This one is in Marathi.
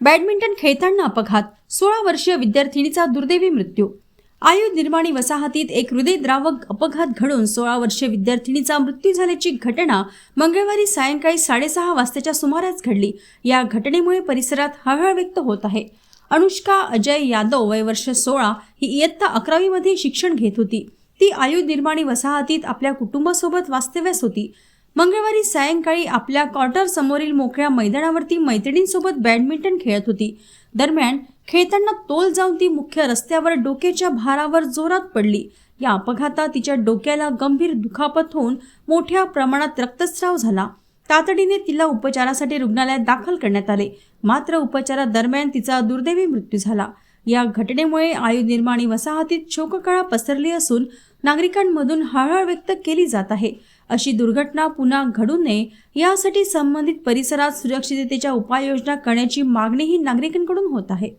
बॅडमिंटन खेळताना अपघात, 16 वर्षीय विद्यार्थिनीचा दुर्दैवी मृत्यू। आयुध निर्माणी वसाहतीत एक हृदयद्रावक अपघात घडून 16 वर्षीय विद्यार्थिनीचा मृत्यू झाल्याची घटना मंगळवारी सायंकाळी 6:30 वाजताच्या सुमारास घडली। या घटनेमुळे परिसरात हळहळ व्यक्त होत आहे। अनुष्का अजय यादव वय वर्ष 16 ही इयत्ता 11वी मध्ये शिक्षण घेत होती। ती आयुध निर्माणी वसाहतीत आपल्या कुटुंबासोबत वास्तव्यास होती। मंगळवारी सायंकाळी आपल्या क्वार्टर समोरील मोकळ्या मैदानावरती मैत्रिणींसोबत बॅडमिंटन खेळत होती। दरम्यान खेळताना तोल जाऊन ती मुख्य रस्त्यावर डोक्याच्या भारावर जोरात पडली। या अपघातात तिच्या डोक्याला गंभीर दुखापत होऊन मोठ्या प्रमाणात रक्तस्राव झाला। तातडीने तिला उपचारासाठी रुग्णालयात दाखल करण्यात आले, मात्र उपचारादरम्यान तिचा दुर्दैवी मृत्यू झाला। या घटनेमुळे आयुध निर्माणी वसाहतीत शोककळा पसरली असून नागरिकांमधून हळहळ व्यक्त केली जात आहे। अशी दुर्घटना पुन्हा घडू नये यासाठी संबंधित परिसरात सुरक्षिततेच्या उपाययोजना करण्याची मागणीही नागरिकांकडून होत आहे।